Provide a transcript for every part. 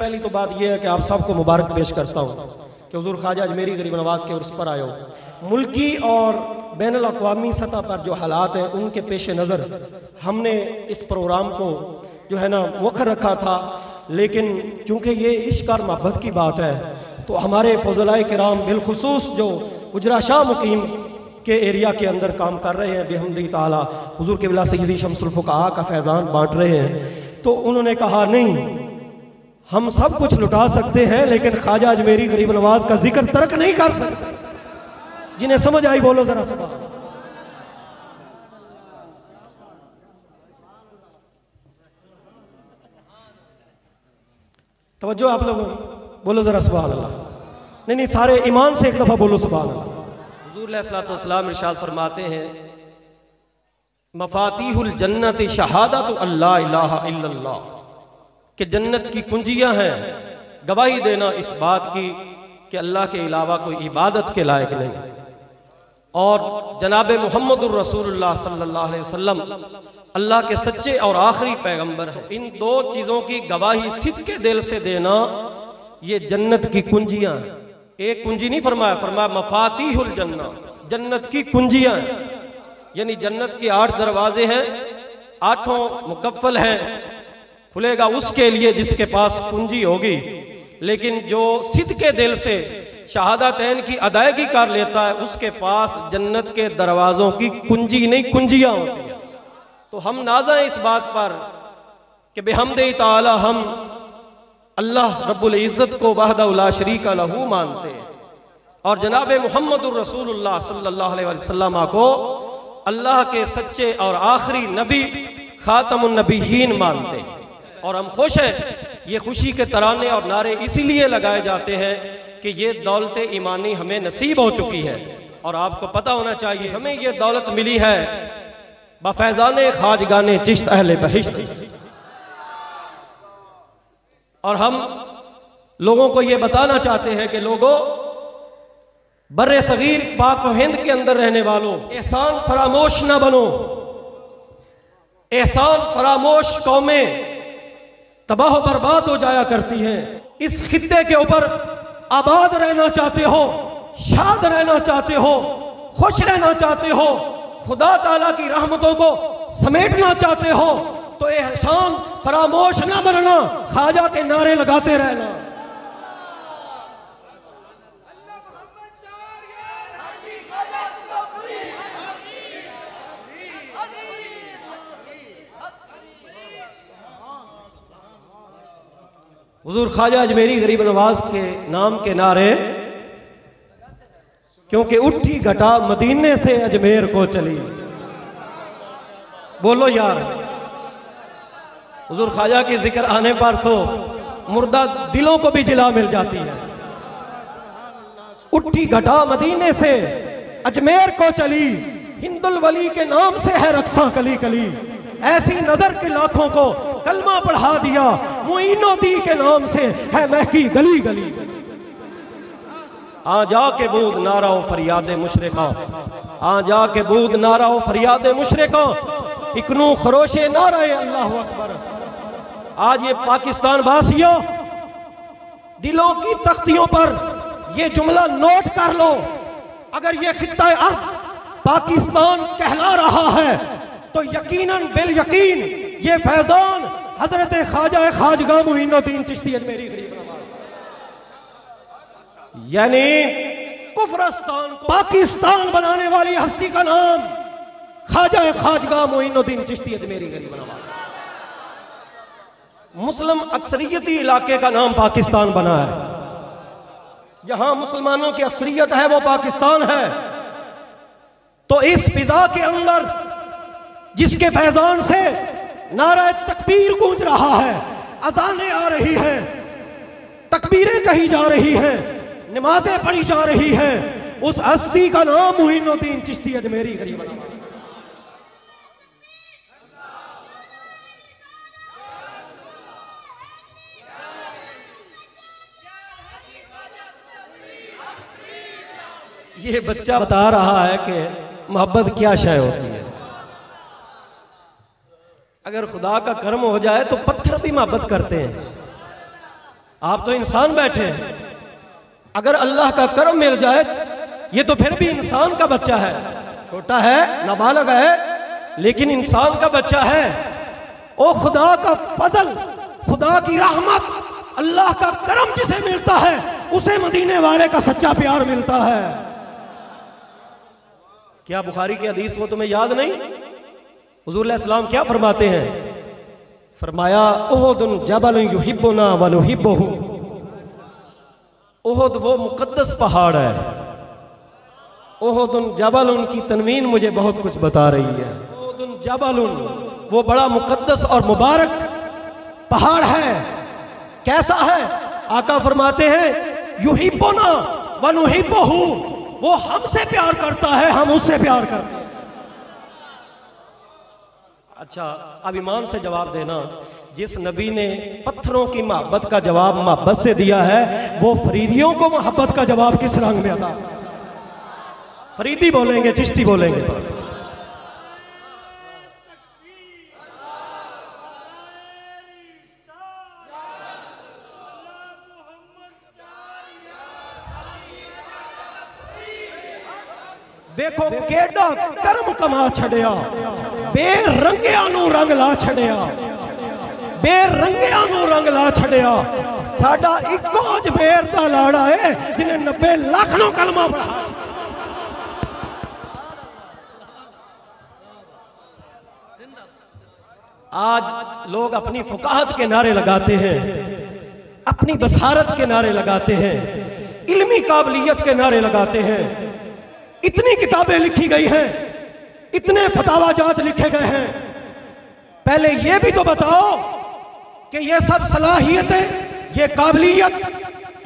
पहली तो बात यह है कि आप सबको मुबारक पेश करता हूँ कि हुजूर ख्वाजा अजमेरी गरीब नवाज के उर्स पर आए हो। मुल्की और बैनुल अक़वामी सतह पर जो हालात हैं उनके पेश नज़र हमने इस प्रोग्राम को जो है ना मुखर रखा था, लेकिन चूँकि ये इश्क और मोहब्बत की बात है तो हमारे फज़लाए किराम बिलखुसूस जो उजरा शाह मुकीम के एरिया के अंदर काम कर रहे हैं बिहम्दी ताला हुजूर के बिला सय्यदी शम्सुल फ़ुक़हा का फैज़ान बांट रहे हैं, तो उन्होंने कहा नहीं हम सब कुछ लुटा सकते हैं लेकिन ख्वाजा अजमेरी गरीब नवाज का जिक्र तर्क नहीं कर सकते। जिन्हें समझ आई बोलो जरा सुभान। तवज्जो आप लोगों बोलो जरा सुभान अल्लाह। नहीं सारे ईमान से एक दफा बोलो सुभान अल्लाह। हुजूर अलैहिस्सलातु वस्सलाम इरशाद फरमाते हैं मफातीहुल जन्नत शहादतु अल्ला इलाहा इल्लल्लाह, कि जन्नत की कुंजियां हैं गवाही देना इस बात की कि अल्लाह के अलावा कोई इबादत के लायक नहीं, और जनाब मुहम्मदुर रसूलुल्लाह सल्लल्लाहु अलैहि वसल्लम अल्लाह के सच्चे और आखिरी पैगंबर हैं। इन दो चीज़ों की गवाही सिद्क़े दिल से देना ये जन्नत की कुंजियां हैं। एक कुंजी नहीं फरमाया, फरमाया मफातीहुल जन्ना, जन्नत की कुंजियां हैं, यानी जन्नत के 8 दरवाजे हैं, 8 मुकफ़्फ़ल हैं, खुलेगा उसके लिए जिसके पास कुंजी होगी। लेकिन जो सिद्क़े दिल से शहादतैन की अदायगी कर लेता है उसके पास जन्नत के दरवाज़ों की कुंजी नहीं कुंजियां होती हैं। तो हम नाज़ा हैं इस बात पर कि बिहम्दि ताला हम अल्लाह रब्बुल इज़्ज़त को वहदहु ला शरीका लहू मानते हैं और जनाब मुहम्मदुर रसूलुल्लाह सल्लल्लाहु अलैहि वसल्लम को अल्लाह के सच्चे और आखिरी नबी खातमुन नबीयीन मानते हैं। और हम खुश हैं, ये खुशी के तराने और नारे इसीलिए लगाए जाते हैं कि ये दौलत ईमानी हमें नसीब हो चुकी है। और आपको पता होना चाहिए हमें ये दौलत मिली है बफैज़ाने खाजगाने चिश्त अहले बहिश्त। और हम लोगों को ये बताना चाहते हैं कि लोगों बर्रे सगीर पाक व हिंद के अंदर रहने वालों, एहसान फरामोश ना बनो। एहसान फरामोश कौमें तबाह बर्बाद हो जाया करती हैं। इस खित्ते के ऊपर आबाद रहना चाहते हो, शाद रहना चाहते हो, खुश रहना चाहते हो, खुदा ताला की रहमतों को समेटना चाहते हो तो एहसान फरामोश ना बनना, ख्वाजा के नारे लगाते रहना। हुजूर ख्वाजा अजमेरी गरीब नवाज के नाम के नारे, क्योंकि उठी घटा मदीने से अजमेर को चली। बोलो यार, हुजूर ख्वाजा के जिक्र आने पर तो मुर्दा दिलों को भी जिला मिल जाती है। उठी घटा मदीने से अजमेर को चली, हिंदुल वली के नाम से है रक्सा कली कली, ऐसी नजर के लाखों को कलमा पढ़ा दिया, मुईनुद्दीन के नाम से है महकी गली गली। आ जाके बूद नारा ओ फरियाद मुशरिका, आ जाके बूद नारा ओ फरियाद मुशरिका, इकनू खरोशे नारा अल्लाहु अकबर। आज ये पाकिस्तान वासियों दिलों की तख्तियों पर ये जुमला नोट कर लो, अगर ये खित्ता अर्द पाकिस्तान कहला रहा है तो यकीनन बिल यकीन ये फैजान हजरत ख्वाजा खाजगा मुईनुद्दीन चिश्ती अजमेरी गरीब नवाज, यानी कुफरस्तान को पाकिस्तान बनाने वाली हस्ती का नाम ख्वाजा खाजगा मुईनुद्दीन चिश्ती अजमेरी गरीब नवाज। मुस्लिम अक्सरियती इलाके का नाम पाकिस्तान बना है, जहां मुसलमानों की अक्सरियत है वो पाकिस्तान है। तो इस फिजा के अंदर जिसके फैजान से नारा तकबीर गूंज रहा है, अजानें आ रही हैं, तकबीरें कही जा रही हैं, नमाजें पढ़ी जा रही हैं, उस हस्ती का नाम मुईनुद्दीन चिश्ती अजमेरी गरीब नवाज। ये बच्चा बता रहा है कि मोहब्बत क्या शय होती है। अगर खुदा का कर्म हो जाए तो पत्थर भी मोहब्बत करते हैं, आप तो इंसान बैठे हैं, अगर अल्लाह का करम मिल जाए, ये तो फिर भी इंसान का बच्चा है, छोटा है, नाबालग है, लेकिन इंसान का बच्चा है। ओ खुदा का फजल, खुदा की रहमत, अल्लाह का करम जिसे मिलता है उसे मदीने वाले का सच्चा प्यार मिलता है। क्या बुखारी की हदीस वो तुम्हें याद नहीं? हुजूर अलैहिस्सलाम क्या फरमाते हैं? फरमाया उहुदुन जबलुन युहिब्बुना व नुहिब्बुहु। उहुद वो मुकद्दस पहाड़ है। उहुदुन जबलुन की तनवीन मुझे बहुत कुछ बता रही है। उहुदुन जबलुन वो बड़ा मुकद्दस और मुबारक पहाड़ है। कैसा है? आका फरमाते हैं युहिब्बुना व नुहिब्बुहु, वो हमसे प्यार करता है, हम उससे प्यार करते हैं। अच्छा, अब ईमान से जवाब देना, जिस नबी ने पत्थरों की मोहब्बत का जवाब मोहब्बत से दिया है, वो फरीदियों को मोहब्बत का जवाब किस रंग में अदा? फरीदी बोलेंगे, चिश्ती बोलेंगे। देखो केडा कर्म कमा छड़िया, बेरंगिया नू रंग ला छड़िया, बेरंगिया नू रंग ला छड़िया। साडा इको अजमेर दा लाड़ा है जिन्हें 90 लाख नो कलमा पढ़ा। आज लोग अपनी फुकाहत के नारे लगाते हैं, अपनी बसारत के नारे लगाते हैं, इल्मी काबिलियत के नारे लगाते हैं। इतनी किताबें लिखी गई हैं, इतने फतावाजात लिखे गए हैं, पहले ये भी तो बताओ कि ये सब सलाहियतें, ये काबिलियत,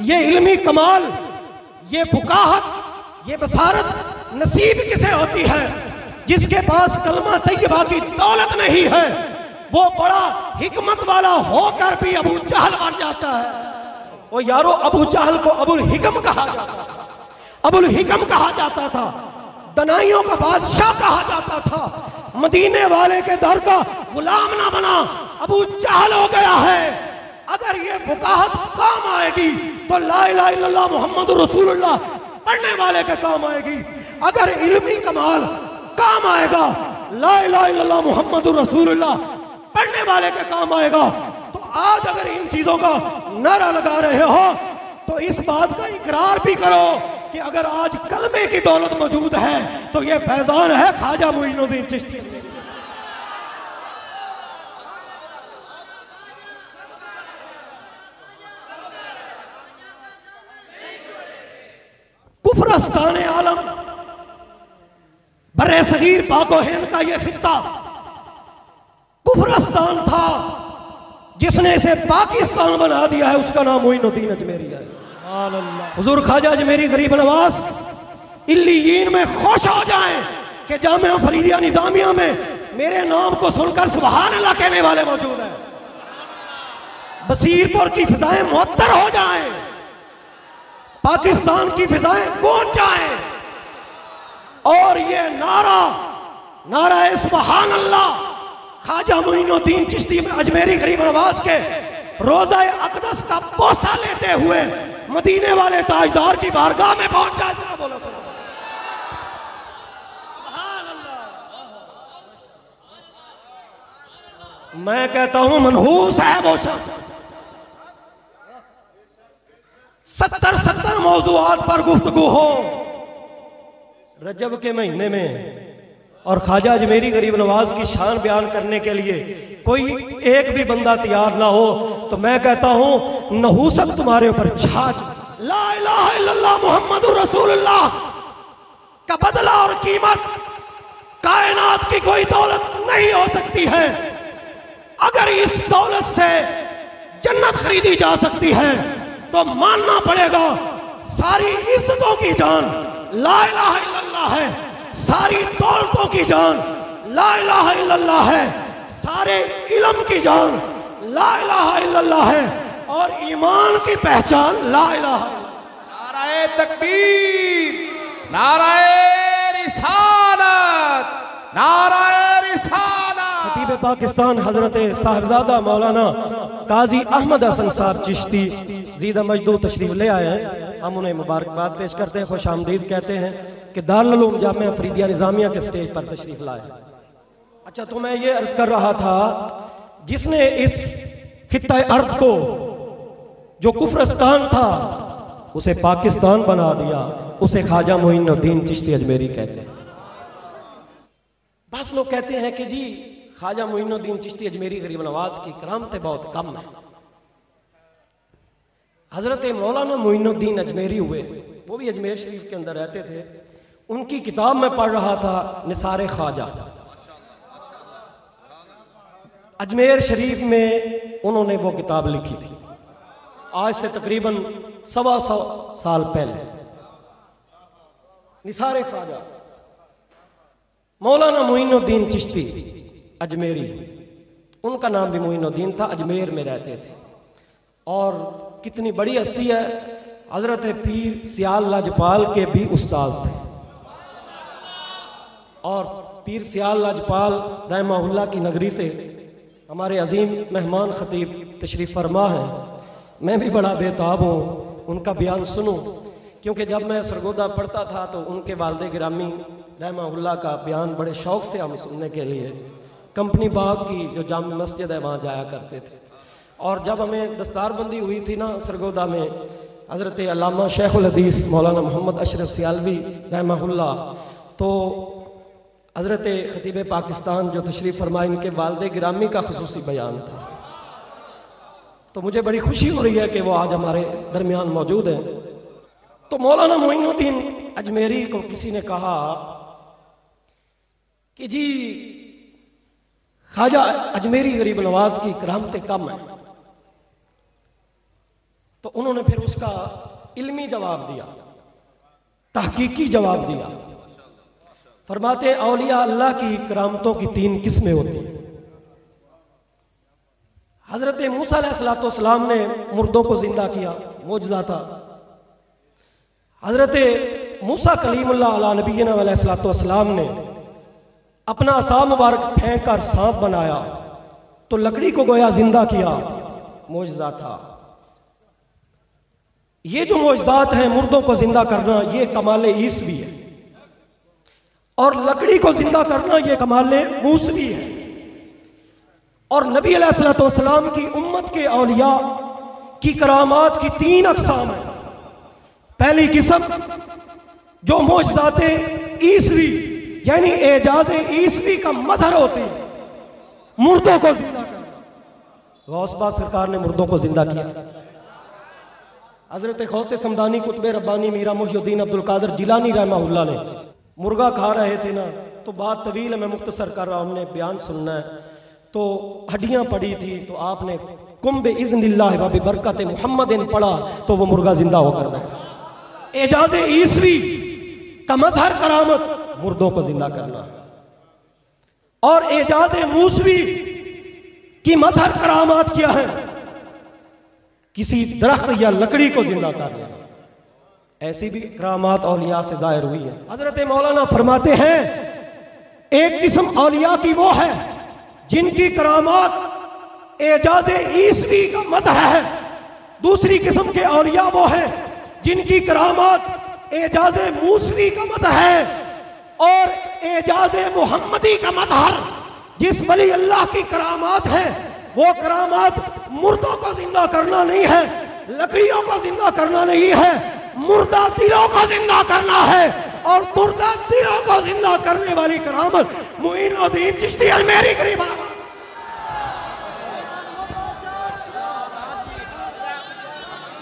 ये इल्मी कमाल, ये फुकाहत, ये बसारत नसीब किसे होती है? जिसके पास कलमा तैयबा की दौलत नहीं है, वो बड़ा हिकमत वाला होकर भी अबू जहल बन जाता है। वो यारो अबू जहल को अबुल हिकम कहा जाता था, अबुल हिकम कहा जाता था, दनाइयों का बादशाह कहा जाता था। मदीने वाले के दर का गुलाम ना बना, अबू जहल हो गया है। अगर ये फुकाहत काम आएगी तो ला इलाहा इल्लल्लाह मुहम्मदुर रसूलुल्लाह पढ़ने वाले के काम आएगी। अगर इल्मी कमाल काम आएगा, ला इलाहा इल्लल्लाह मुहम्मदुर रसूलुल्लाह पढ़ने वाले के काम आएगा। तो आज अगर इन चीजों का नारा लगा रहे हो तो इस बात का इकरार भी करो कि अगर आज कलमे की दौलत मौजूद है तो ये फैजान है ख्वाजा मुइनुद्दीन चिश्ती। कुफरस्तान आलम, बरे सगीर पाको हिंद का ये खित्ता कुफरस्तान था, जिसने इसे पाकिस्तान बना दिया है, उसका नाम मुइनुद्दीन अजमेरी है। हुजूर ख्वाजा अजमेरी गरीब नवाज इल्लीयीन में खुश हो जाएं कि जामिया फरीदिया निजामिया में मेरे नाम को सुनकर सुभान अल्लाह कहने वाले मौजूद हैं। बसीरपुर की फिजाएं मुअत्तर हो जाएं, पाकिस्तान की फिजाएं गूंज जाएं और ये नारा, नारा सुभान अल्लाह ख्वाजा मुइनुद्दीन चिश्ती अजमेरी गरीब नवाज के रोज़ा अक़दस का बोसा लेते हुए मदीने वाले ताजदार की बारगाह में पहुंच जाए। जरा बोलो सुभान अल्लाह। मैं कहता हूं मनहूस है वो शख्स। 70 मौज़ूआत पर गुफ्तगू हो रजब के महीने में और ख्वाजा अजमेरी गरीब नवाज की शान बयान करने के लिए कोई एक भी बंदा तैयार ना हो, तो मैं कहता हूं नहूसत तुम्हारे ऊपर छाछ। ला इलाहा इल्लल्लाह मुहम्मदुर रसूलुल्लाह का बदला और कीमत कायनात की कोई दौलत नहीं हो सकती है। अगर इस दौलत से जन्नत खरीदी जा सकती है तो मानना पड़ेगा सारी इज्जतों की जान ला इलाहा इल्लल्लाह है, सारी दौलतों की जान ला इलाहा इल्लल्लाह है, सारे इल्म की जान ला इलाहा इल्लल्लाह है और ईमान की पहचान ला इलाहा। नाराए तकबीर, नाराए रिसालत, नाराए रिसालत। खतीब पाकिस्तान हजरत साहिबजादा मौलाना काजी अहमद हसन साहब चिश्ती अजीज मजदूर तशरीफ ले आए हैं, हम उन्हें मुबारकबाद पेश करते हैं, खुश आमदीद कहते हैं कि दारुल उलूम जामिया फरीदिया निज़ामिया के स्टेज पर तशरीफ लाए। अच्छा, तो मैं ये अर्ज कर रहा था, जिसने इस खित्ता अर्द को जो कुफ्रस्तान था उसे पाकिस्तान बना दिया, उसे ख्वाजा मोइनुद्दीन चिश्ती अजमेरी कहते हैं। बस लोग कहते हैं कि जी ख्वाजा मोइनुद्दीन चिश्ती अजमेरी गरीब नवाज की करामतें बहुत कम है। हजरत मौलाना मोइनुद्दीन अजमेरी हुए, वो भी अजमेर शरीफ के अंदर रहते थे। उनकी किताब में पढ़ रहा था, निसार ख्वाजा। अजमेर शरीफ में उन्होंने वो किताब लिखी थी, आज से तकरीबन 125 साल पहले। निसार ख्वाजा मौलाना मोइनुद्दीन चिश्ती अजमेरी, उनका नाम भी मोइनुद्दीन था, अजमेर में रहते थे। और कितनी बड़ी हस्ती है, हजरत पीर सियाल लाजपाल के भी उस्ताद थे। और पीर सियाल लाजपाल रहमहुल्लाह की नगरी से हमारे अजीम मेहमान खतीब तशरीफ़ फरमा हैं। मैं भी बड़ा बेताब हूँ उनका बयान सुनूं, क्योंकि जब मैं सरगोदा पढ़ता था तो उनके वालिद गिरामी रहमहुल्लाह का बयान बड़े शौक़ से हम सुनने के लिए कंपनी बाग की जो जामी मस्जिद है वहाँ जाया करते थे। और जब हमें दस्तारबंदी हुई थी ना सरगोदा में, हज़रत अल्लामा शेखुल हदीस मौलाना मोहम्मद अशरफ सियालवी रहमहुल्लाह, तो हज़रत खतीब पाकिस्तान जो तशरीफ़ फरमा, इनके वालिद गिरामी का खुसूसी बयान था। तो मुझे बड़ी खुशी हो रही है कि वो आज हमारे दरमियान मौजूद हैं। तो मौलाना मोइनुद्दीन अजमेरी को किसी ने कहा कि जी ख्वाजा अजमेरी गरीब नवाज की करामतें कम हैं। तो उन्होंने फिर उसका इल्मी जवाब दिया, तहकीकी जवाब दिया। फरमाते औलिया अल्लाह की करामतों की 3 किस्में होती हैं। हजरत मूसा अलैहिस्सलाम ने मुर्दों को जिंदा किया, मोजज़ा था। हजरत मूसा कलीमुल्लाह अला नबीना अलैहिस्सलाम ने अपना असा मुबारक फेंक कर सांप बनाया तो लकड़ी को गोया जिंदा किया, मोजज़ा था। ये जो मोजज़ात हैं, मुर्दों को जिंदा करना, ये कमाल ईसवी है, और लकड़ी को जिंदा करना ये कमाल मूसवी है। और नबी अलैहिस्सलाम की उम्मत के औलिया की करामात की 3 अक़साम है। पहली किस्म जो मोजज़ाते ईसवी यानी एजाज ईसवी का मजहर होती है, मुर्दों को जिंदा करना। गौसबा सरकार ने मुर्दों को जिंदा किया। हजरत गौसे समदानी, कुतुब रब्बानी, मीरा मुहियुद्दीन अब्दुल कादिर जिलानी रहमहुल्लाह ने मुर्गा खा रहे थे ना, तो बात तवील है, मैं मुख्तसर कर रहा हूं, हमने बयान सुनना है। तो हड्डियां पड़ी थी, तो आपने कुम बिइज़्निल्लाह व बिबरकत मुहम्मदिन पढ़ा तो वो मुर्गा जिंदा होकर बैठा। एजाज ईसवी का मजहर करामत मुर्दों को जिंदा करना, और एजाज मूसवी की मजहर करामात क्या है? किसी दरख्त या लकड़ी को जिंदा कर लेना। ऐसी भी करामात औलिया से जाहिर हुई है। हजरत मौलाना फरमाते हैं, एक किस्म औलिया की वो है जिनकी करामात एजाज ईसवी का मजहर है। दूसरी किस्म के औलिया वो है जिनकी करामात एजाज मूसवी का मजहर है। और एजाज मुहम्मदी का मजहर, जिस वली अल्लाह की करामात है, वो करामात मुर्दों को जिंदा करना नहीं है, लकड़ियों को जिंदा करना नहीं है, मुर्दा दिलों को जिंदा करना है। और मुर्दा दिलों को जिंदा करने वाली करामत मोइनुद्दीन चिश्ती अजमेरी करीब।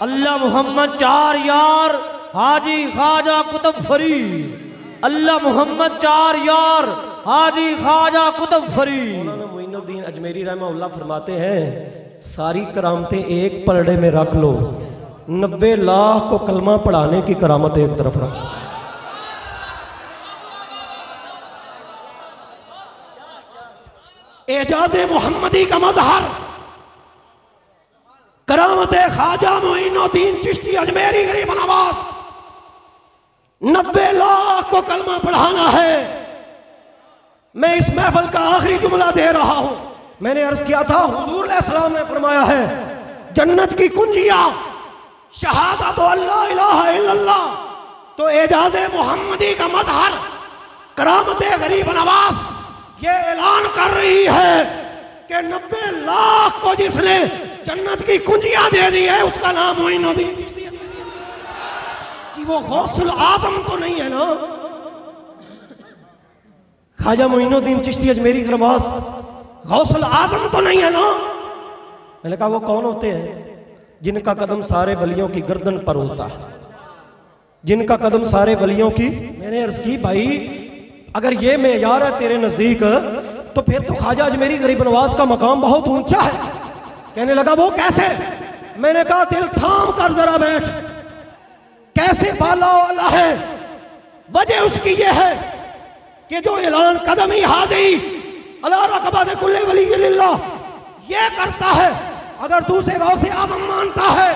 अल्लाह मोहम्मद 4 यार हाजी ख्वाजा कुतुब फरीद, अल्लाह मोहम्मद 4 यार हाजी ख्वाजा कुतुब फरीद। मौलाना मोइनुद्दीन अजमेरी रहमहुल्लाह फरमाते हैं, सारी करामतें एक पलड़े में रख लो, 90 लाख को कलमा पढ़ाने की करामत एक तरफ रखो। एजाज मुहम्मदी का मजहर करामत ख्वाजा मोइनुद्दीन चिश्ती अजमेरी गरीब नवाज, 90 लाख को कलमा पढ़ाना है। मैं इस महफिल का आखिरी जुमला दे रहा हूं। मैंने अर्ज किया था, हुजूर अलैहिस्सलाम ने फरमाया है, जन्नत की कुंजियां शहादत अल्ला इलाहा इल्लल्लाह तो एजाज मोहम्मदी का मजहर करामत गरीब नवाज ये ऐलान कर रही है कि 90 लाख को जिसने जन्नत की कुंजियां दे दी है उसका नाम मोइनुद्दीन चिश्ती कि वो गौसुल आजम तो नहीं है ना। ख्वाजा मोइनुद्दीन चिश्ती अजमेरी खरवास गौसुल आजम तो नहीं है ना। मैंने कहा वो कौन होते हैं? जिनका कदम सारे वलियों की गर्दन पर होता है, जिनका कदम सारे वलियों की। मैंने अर्ज की भाई अगर ये मेयार है तेरे नजदीक तो फिर तो ख्वाजा अजमेरी गरीब नवाज का मकाम बहुत ऊंचा है। कहने लगा वो कैसे? मैंने कहा दिल थाम कर जरा बैठ, कैसे बाला वाला है? वजह उसकी ये है कि जो ऐलान कदम ही हाजी अला रकबा दे कुल्ले वली लिल्लाह ये करता है, अगर दूसरे गौसे आजम मानता है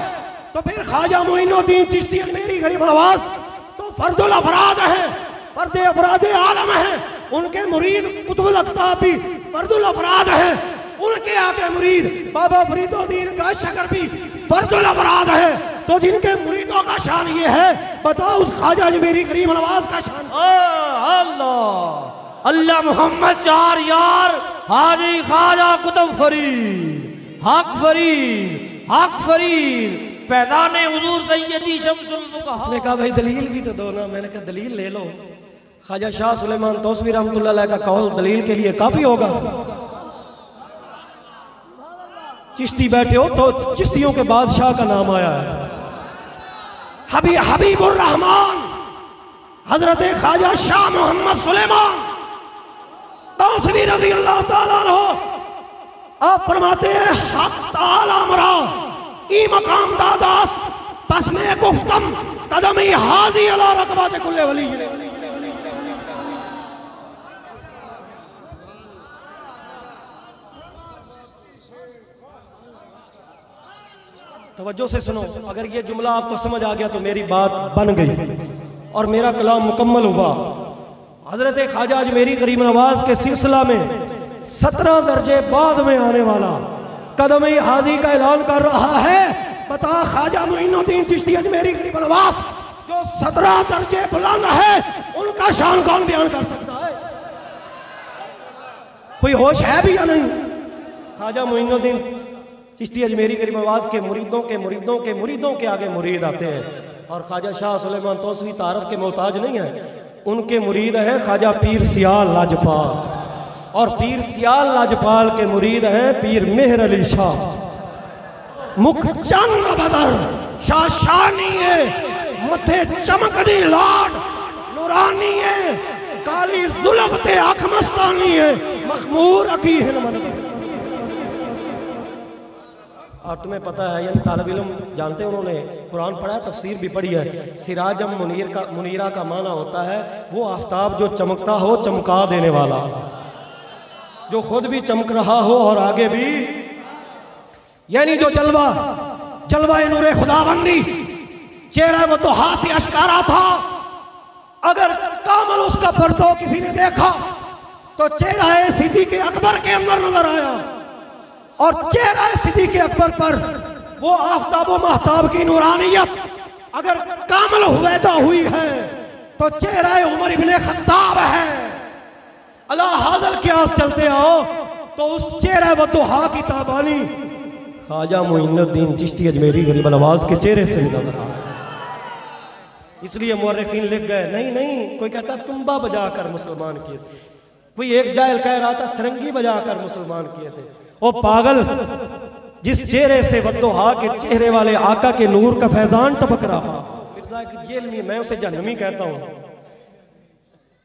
तो फिर ख्वाजा मोइनुद्दीन चिश्ती अजमेरी गरीब नवाज तो फर्दुल अफराद है, फर्दे अफराद आलम है। उनके मुरीद कुतुबुल अक़ताब भी फर्दुल अफराद है, उनके आगे मुरीद बाबा फरीदुद्दीन का शकर भी फर्दुल अफराद है। तो जिनके मुरीदों का शान ये है, बताओ उस ख्वाजा अजमेरी गरीब नवाज का शान। अल्लाह अल्लाह मोहम्मद चार यार हाजी ख्वाजा कुतुब फरीद हक फरीद हक फरीद पैदाने हुजूर सैयदी शम्सुल फुक़हा। उसने कहा भाई दलील भी तो दो ना। मैंने कहा दलील ले लो। ख्वाजा शाह सुलेमान तौसवी रहमतुल्लाह अलैह का कौल दलील के लिए काफी होगा। चिश्ती बैठे हो तो चिश्तियों के बादशाह का नाम आया है। हबीबुर रहमान हजरत ख्वाजा शाह मोहम्मद सुलेमान तौसवी रज़ी अल्लाह ताला अन्हु आप फरमाते हैं हक ताला मरा ई मकाम दादास बस में गुफ्तम कदम ही हाजी अला रकबा दे कुल्ले वली। तवज्जो से सुनो, अगर ये जुमला आपको समझ आ गया तो मेरी बात बन गई और मेरा कलाम मुकम्मल हुआ। हजरत ख्वाजा अजमेरी गरीब नवाज के सिलसिला में 17 दर्जे बाद में आने वाला कदम ही हाजी का ऐलान कर रहा है। बता ख्वाजा मोइनुद्दीन चिश्ती अजमेरी गरीब नवाज जो 17 दर्जे बुलंद है उनका शान कौन बयान कर सकता है? कोई होश है भी या नहीं? ख्वाजा मोइनुद्दीन चिश्ती अजमेरी गरीब नवाज के मुरीदों के मुरीदों के मुरीदों के आगे मुरीद आते हैं और ख्वाजा शाह सुलेमान तौसवी तारफ के मोहताज नहीं है। उनके मुरीद हैं ख्वाजा पीर सियाल लाजपाल और पीर सियाल लाजपाल के मुरीद हैं पीर मेहर अली शाह। मुख चंग बदर शाशानी है, मथे चमकनी लाड नूरानी है, काली जुल्फ ते आँख मस्तानी है, मखमूर अकी है। और तुम्हें पता है यानी तालिब इल्म जानते हैं, उन्होंने कुरान पढ़ा है, तफसीर भी पढ़ी है। सिराजम मुनीरा का माना होता है वो आफ्ताब जो चमकता हो चमका देने वाला, जो खुद भी चमक रहा हो और आगे भी, यानी जो जलवा नूरे खुदाबंदी चेहरा वो तो हाथ से अश्कारा था। अगर कामल उसका पर्दो किसी ने देखा तो चेहरा सिद्दीक़ अकबर के अंदर नजर आया और चेहरा सिद्दीक़ अकबर पर वो आफ्ताब व महताब की नूरानियत अगर कामल हुवैदा हुई है तो चेहरा उमर इब्ने खत्ताब है। अल्लाह हाज़िर के आस चलते आओ तो उस चेहरा व दुहा की ताबानी ख्वाजा मोइनुद्दीन चिश्ती अजमेरी गरीब नवाज के चेहरे से नजर आ। इसलिए मुअर्रिखीन लिख गए, नहीं कोई कहता तुम्बा बजा कर मुसलमान किए थे, कोई एक जाहिल कह रहा था सरंगी बजा कर मुसलमान किए थे। ओ पागल, जिस चेहरे से वद्दुहा के चेहरे वाले आका के नूर का फैजान टपक रहा, मिर्जा ये मैं उसे जहन्नमी कहता हूँ,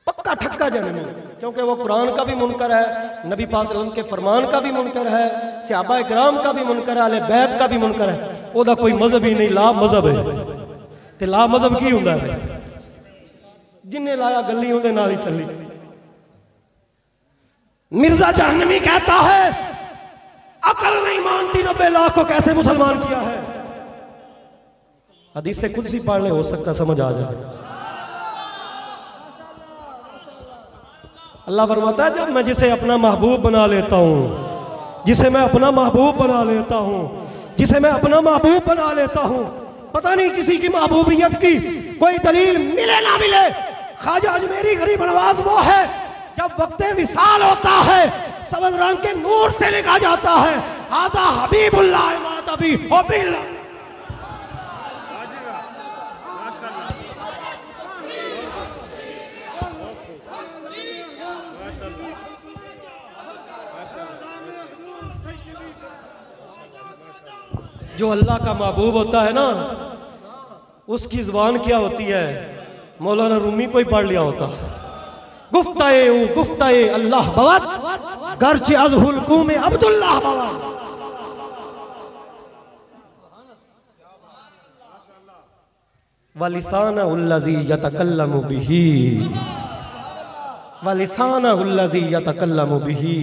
पक्का ठक्का जहन्नमी, क्योंकि वो कुरान का भी मुनकर है, नबी पाक सल्लल्लाहु अलैहि वसल्लम के फरमान का भी मुनकर है, सहाबा इकराम का भी मुनकर है, अहले बैत का भी मुनकर है। ओदा कोई मजहब ही नहीं, ला मजहब है ते ला मजहब की हुंदा है, जिन्हें लाया गली उहदे नाल ही चली। मिर्जा जहन्नमी कहता है अकल नहीं मानती 90 लाख को कैसे मुसलमान किया है। हदीस से कुछ ही पढ़ने हो सकता समझ आ जाए। अल्लाह फरमाता है जब मैं जिसे अपना महबूब बना लेता हूं, जिसे मैं अपना महबूब बना लेता हूं, जिसे मैं अपना महबूब बना लेता हूं, पता नहीं किसी की महबूबियत की कोई दलील मिले ना मिले, ख्वाजा अजमेरी गरीब नवाज वो है जब वक्त विसाल होता है सबज रंग के नूर से लिखा जाता है आजा हबीबुल्लाह मातबी हबीबुल्लाह। जो अल्लाह का महबूब होता है ना उसकी जुबान क्या होती है, मौलाना रूमी को ही पढ़ लिया होता। गुफ्ताए अल्लाह बवत गर्चे अज़हुल कुम अब्दुल्लाह बवत। वलिसानहुल्लज़ी यतकल्लमु बिही, वलिसानहुल्लज़ी यतकल्लमु बिही।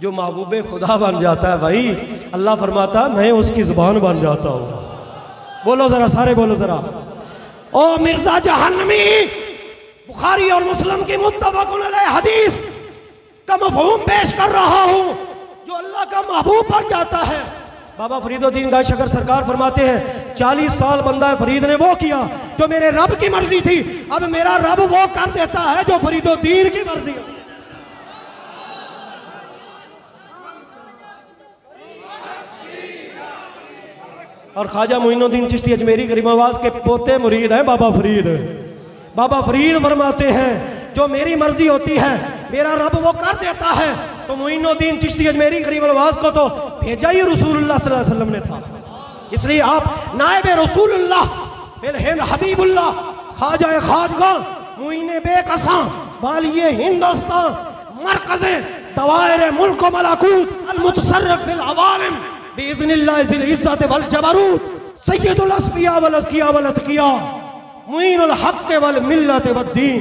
जो महबूबे खुदा बन जाता है भाई, अल्लाह फरमाता है मैं उसकी जुबान बन जाता हूँ। बोलो जरा, सारे बोलो जरा। ओ मिर्जा जहन्नमी, बुखारी और मुस्लिम की मुत्तफ़क़ुन अलैह हदीस का मफ़हूम पेश कर रहा हूँ। जो अल्लाह का महबूब बन जाता है, बाबा फरीदुद्दीन गाय शकर सरकार फरमाते हैं 40 साल बंदा फरीद ने वो किया जो मेरे रब की मर्जी थी, अब मेरा रब वो कर देता है जो फरीदुद्दीन की मर्जी है। और ख्वाजा मोइनुद्दीन चिश्ती अजमेरी गरीब नवाज के पोते मुरीद हैं बाबा फरीद। बाबा फरीद फरमाते हैं जो मेरी मर्जी होती है मेरा रब वो कर देता है। तो मोइनुद्दीन चिश्ती अजमेरी गरीब नवाज को तो भेजा ही रसूलुल्लाह सल्लल्लाहु अलैहि वसल्लम ने था, इसलिए आप नायब रसूलुल्लाह फिल हिंद हबीबुल्लाह ख्वाजा खाजगा मुइने बेकसा वालिए हिंदुस्तान मरकज़े दवाइर मुल्क व मलाकूत अल मुतसर्रिफ फिल अवालिम बिइज़्निल्लाह ज़िल इज़्ज़त वल जबरूत सय्यदुल अस्फ़िया वल अज़किया वल अतकिया मुईनुल हक़ वल मिल्लत वद दीन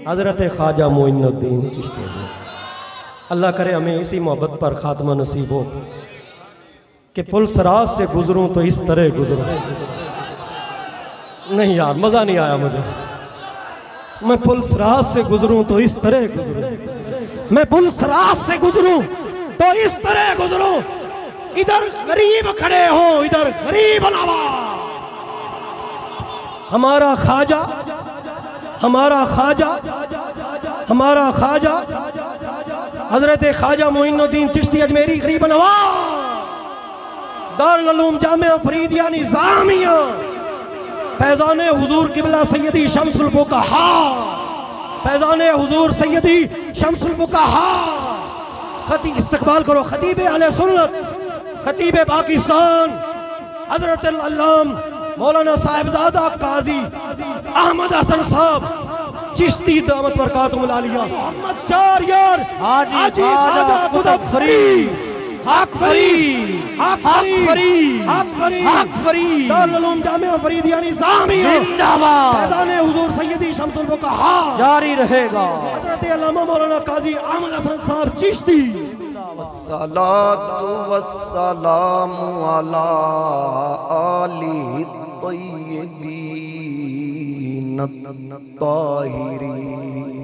हज़रत ख्वाजा मोइनुद्दीन चिश्ती। अल्लाह करे हमें इसी मोहब्बत पर खात्मा नसीब हो कि पुल सराज से गुजरूं तो इस तरह गुजरूं। नहीं यार, मज़ा नहीं आया मुझे। मैं पुल सराज से गुजरूं तो इस तरह गुजरूं, मैं पुल सराज से गुजरूं तो इस तरह गुजरूं। इधर गरीब खड़े हो, इधर गरीब नवाज। हमारा ख्वाजा, हमारा ख्वाजा, हमारा ख्वाजा हजरत ख्वाजा मोइनुद्दीन चिश्ती अजमेरी गरीब नवाज दारुल उलूम जामिया फरीदिया निज़ामिया फैज़ान हुजूर किबला सैयदी शम्सुल फुक़हा, फैज़ान हुजूर सैयदी शम्सुल फुक़हा। खतीब इस्तकबाल करो, खतीब अहले सुन्नत, खतीब पाकिस्तान हजरत अल्लाम मौलाना साहिबजादा काजी अहमद हसन साहब चिश्ती दामत बरकातुहुल आलिया मोहम्मद चार यार हाजी ख्वाजा कुतुब फरीद हक फरीद हक फरीद हक फरीद हक फरीद दारुल उलूम जामिया फरीदिया निज़ामिया जिंदाबाद फैज़ान हुजूर सैयदी शम्सुल फुक़हा जारी रहेगा। हजरत अल्लामा मौलाना काजी अहमद हसन साहब चिश्ती। वस्सलातु वस्सलामु अला आलिहि तय्यबीन ताहिरीन।